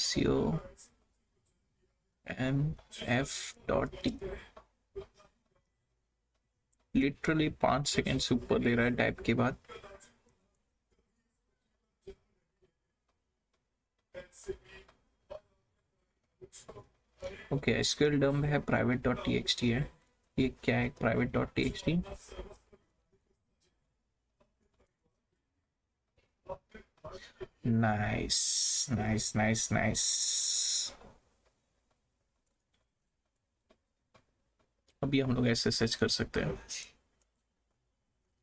A: comf.t लिटरली 5 सेकेंड से ऊपर ले रहा है टाइप के बाद। ओके एसक्यूएल डम्प है, प्राइवेट डॉट टीएक्सटी है। ये क्या है private dot TXT? Nice nice nice nice. अभी हम लोग एसएसएच कर सकते हैं।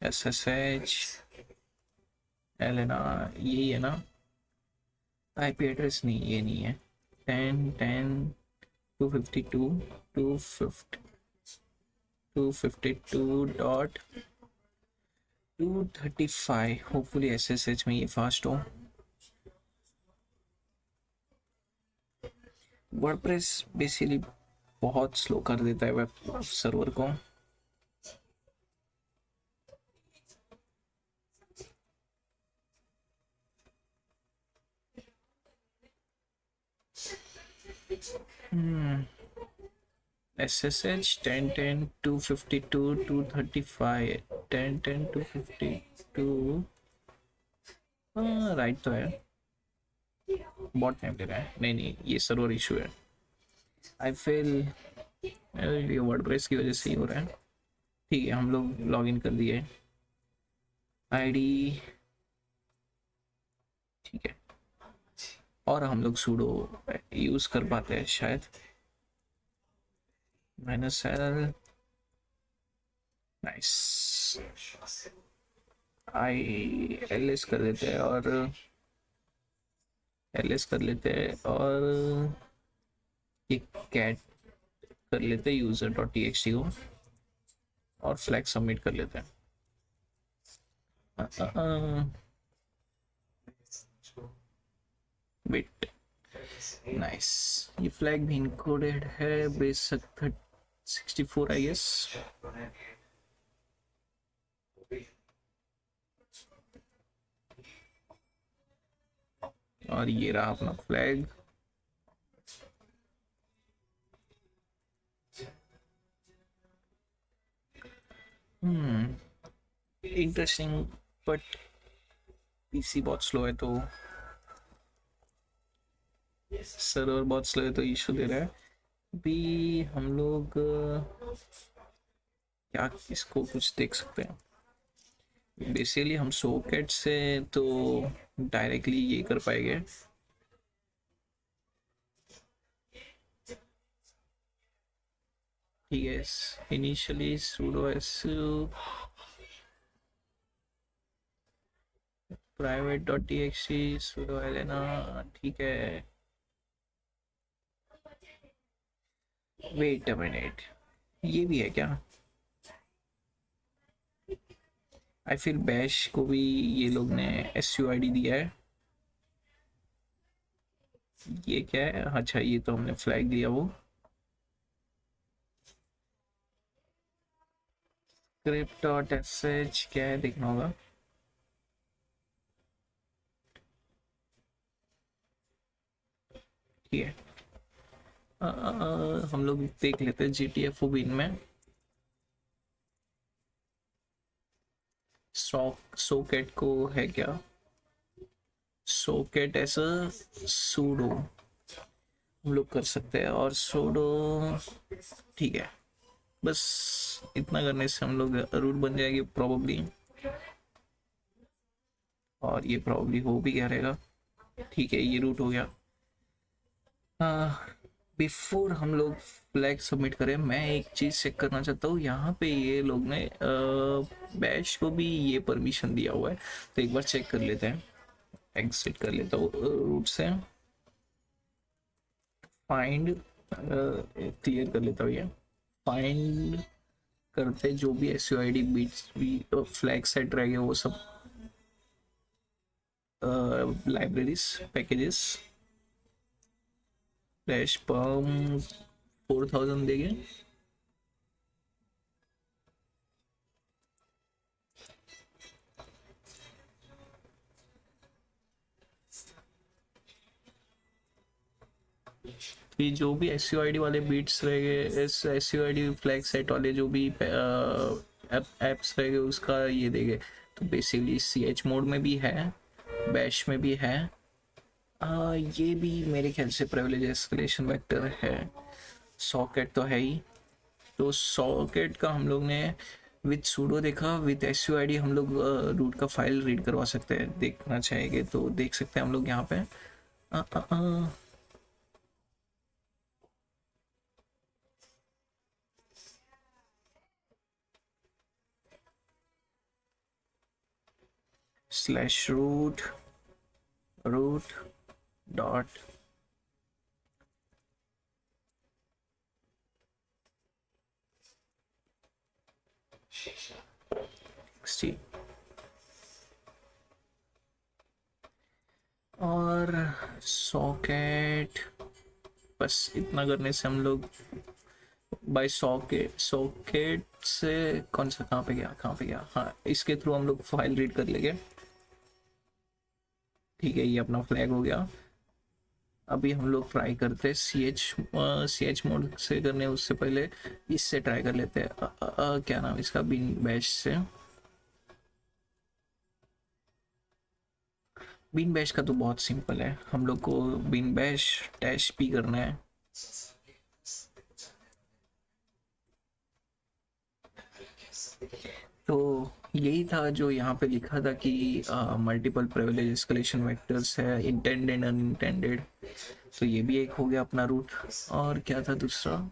A: एसएसएच एलेना यही है ना? आईपी एड्रेस नहीं, ये नहीं है। 10.10.252 252.235। होपफुली एसएसएच में ये फास्ट हो। वर्डप्रेस बेसिकली बहुत स्लो कर देता है वेब सर्वर को। SSH 10.10.252.235 10.10.252 राइट तो है। बहुत टाइम ले रहा है। नहीं नहीं ये सर्वर इशू है। आई फील ये वर्डप्रेस की वजह से ही हो रहा है। ठीक है, हम लोग लॉग इन कर दिए। आईडी, ठीक है। और हम लोग सूडो यूज कर पाते हैं शायद। -l, nice. ls कर देते हैं और ls कर लेते हैं और ये कैट कर लेते हैं यूजर डॉट टी को और फ्लैग सबमिट कर लेते हैं। Bit, nice. ये फ्लैग भी इनकोडेड है, बेसिक 64 आई गेस। और ये रहा अपना फ्लैग। इंटरेस्टिंग, बट पीसी बहुत स्लो है, तो सर्वर बहुत स्लो है तो इशू दे रहा है। अभी हम लोग क्या इसको कुछ देख सकते हैं। बेसिकली हम सॉकेट से तो डायरेक्टली ये कर पाएंगे। ठीक है, initially sudo su private.txt sudo elena, ठीक है। वेट अ मिनट, ये भी है क्या? आई फिल बैश को भी ये लोग ने SUID दिया है। ये क्या है? अच्छा, ये तो हमने फ्लैग दिया वो। script.sh क्या है देखना होगा। ठीक है, हम लोग देख लेते हैं GTFO बिन में सॉकेट को है क्या। सॉकेट ऐसा सूडो हम लोग कर सकते हैं और सूडो, ठीक है। बस इतना करने से हम लोग रूट बन जाएगी प्रोबेबली, और ये प्रोबेबली हो भी क्या रहेगा। ठीक है, ये रूट हो गया। बिफोर हम लोग फ्लैग सबमिट करें, मैं एक चीज़ चेक करना चाहता हूँ। यहाँ पे ये लोग ने बैश को भी ये परमिशन दिया हुआ है, तो एक बार चेक कर लेते हैं। एग्जिट कर लेता हूँ रूट से, फाइंड क्लियर कर लेता हूँ। ये फाइंड करते जो भी SUID बीट्स भी फ्लैग सेट रहेंगे वो सब लाइब्रेरीज पैकेजेस डैश पम 4000 देंगे। कि जो भी SUID वाले बीट्स रहेंगे, SUID फ्लैग सेट वाले जो भी एप्स रहेंगे उसका ये देंगे। तो बेसिकली CH मोड में भी है, बैश में भी है। ये भी मेरे ख्याल से प्रिविलेज एस्केलेशन वेक्टर है। सॉकेट तो है ही, तो सॉकेट का हम लोग ने विद सूडो देखा, विद SUID हम लोग रूट का फाइल रीड करवा सकते हैं। देखना चाहेंगे तो देख सकते हैं हम लोग यहाँ पे /root dot xt, और सॉकेट। बस इतना करने से हम लोग बाय सॉकेट से कौन सा कहाँ पे गया, हाँ इसके थ्रू हम लोग फाइल रीड कर लेंगे। ठीक है, ये अपना फ्लैग हो गया। अभी हम लोग ट्राई करते हैं CH मोड से करने उससे पहले इससे ट्राई कर लेते हैं। क्या नाम इसका, बिन बैश से। बिन बैश का तो बहुत सिंपल है, हम लोग को बिन बैश डैश p करना है।
B: तो यही था जो यहाँ पे लिखा था कि मल्टीपल प्रिविलेज एस्केलेशन वेक्टर्स है, इंटेंडेड अनइंटेंडेड। तो ये भी एक हो गया अपना रूट। और क्या था दूसरा?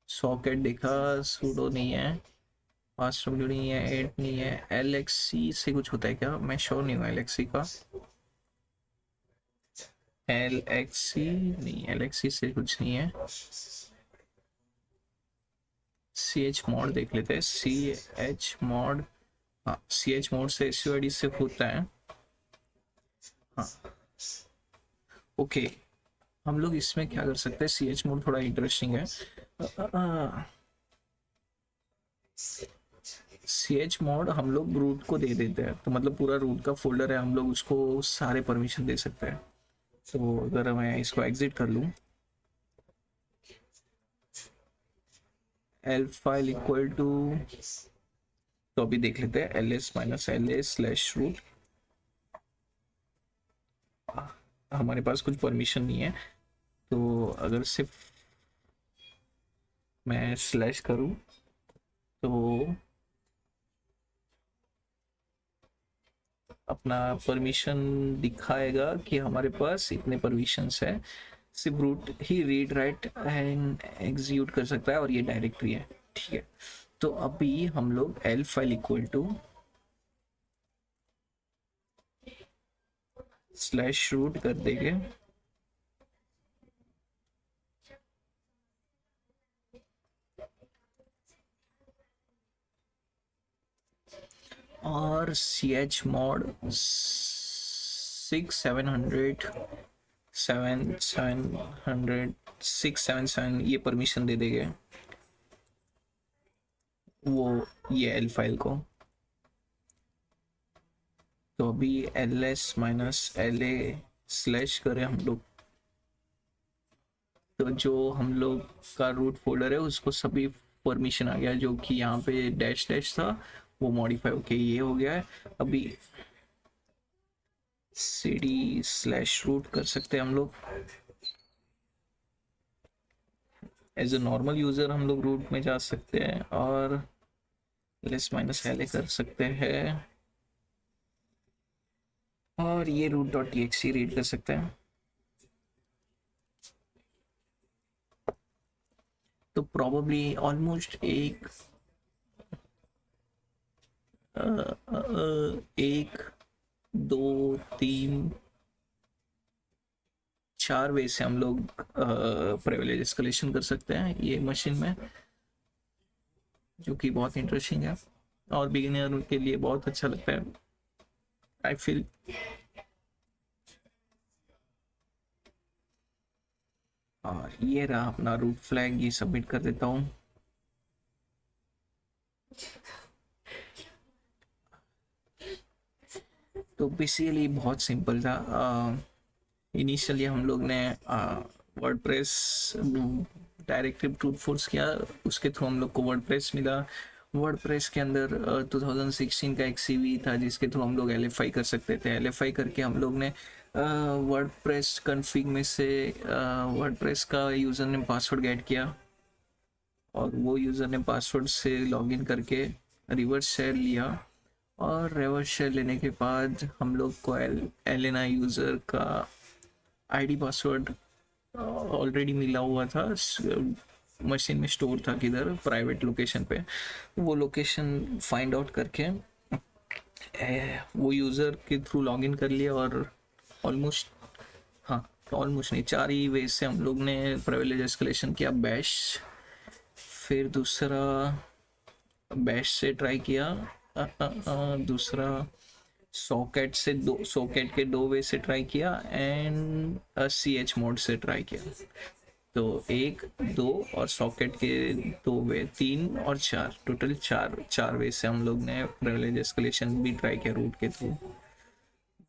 B: सॉकेट देखा, सूडो नहीं है, पास नहीं है, एट नहीं है, एल एक्स सी से कुछ होता है क्या? मैं श्योर नहीं हूँ एल एक्स सी का। एल एक्स सी नहीं, एल एक्स सी से कुछ नहीं है। सी एच मॉड देख लेते हैं, सी एच मॉड। हाँ, सी एच मोड से एस से होता है। हाँ, ओके। हम लोग इसमें क्या कर सकते हैं, सी एच मोड थोड़ा इंटरेस्टिंग है। सी एच मोड हम लोग रूट को दे देते हैं, तो मतलब पूरा रूट का फोल्डर है, हम लोग उसको सारे परमिशन दे सकते हैं। तो अगर मैं इसको एग्जिट कर लूँ, एल फाइल इक्वल टू, तो अभी देख लेते हैं L S minus L A slash root. हमारे पास कुछ परमिशन नहीं है, तो अगर सिर्फ मैं स्लैश करूँ तो अपना परमिशन दिखाएगा कि हमारे पास इतने परमिशंस है। सिर्फ रूट ही रीड राइट एंड एग्जीक्यूट कर सकता है, और ये डायरेक्टरी है। ठीक है, तो अभी हम लोग L file equal to slash root कर देंगे, और सी एच मॉड 6 700 ये परमिशन दे देंगे वो, ये एल फाइल को। तो अभी L S minus L A slash करें हम लोग, तो जो हम लोग का रूट फोल्डर है उसको सभी परमिशन आ गया, जो कि यहाँ पे डैश डैश था वो मॉडिफाई होके ये हो गया है। अभी सी डी स्लैश रूट कर सकते हैं हम लोग, एज ए नॉर्मल यूज़र हम लोग रूट में जा सकते हैं, और लेस माइनस एल कर सकते हैं, और ये root dot T X read कर सकते हैं। तो प्रॉबली ऑलमोस्ट एक दो तीन चार वे से हम लोग प्रिविलेज एस्केलेशन कर सकते हैं ये मशीन में, जो कि बहुत इंटरेस्टिंग है और बिगिनर के लिए बहुत अच्छा लगता है, आई फील। और ये रहा अपना रूट फ्लैग, ये सबमिट कर देता हूँ। तो बेसिकली बहुत सिंपल था। इनिशियली हम लोग ने वर्डप्रेस डायरेक्टिव टूट फोर्स किया, उसके थ्रू हम लोग को वर्डप्रेस मिला। वर्डप्रेस के अंदर 2016 का एक सीवी था जिसके थ्रू हम लोग एल कर सकते थे। एल करके हम लोग ने वर्डप्रेस कन्फिग में से वर्डप्रेस का यूज़र ने पासवर्ड गेट किया, और वो यूज़र ने पासवर्ड से लॉगिन करके रिवर्स शेयर लिया, और रिवर्स शेयर लेने के बाद हम लोग को एल एन आई यूज़र का आईडी पासवर्ड ऑलरेडी मिला हुआ था, मशीन में स्टोर था किधर, प्राइवेट लोकेशन पे। वो लोकेशन फाइंड आउट करके वो यूज़र के थ्रू लॉगिन कर लिया, और ऑलमोस्ट, हाँ ऑलमोस्ट नहीं, चार ही वे से हम लोग ने प्रिविलेज एस्केलेशन किया। बैश, फिर दूसरा बैश से ट्राई किया, दूसरा सॉकेट से, दो सॉकेट के दो वे से ट्राई किया, एंड सी एच मोड से ट्राई किया। तो एक दो और सॉकेट के दो वे, तीन और चार, टोटल चार वे से हम लोग ने प्रिविलेज एस्केलेशन भी ट्राई किया रूट के through.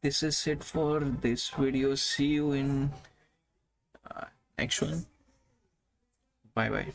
B: This is it for this video, see you in next one, bye bye.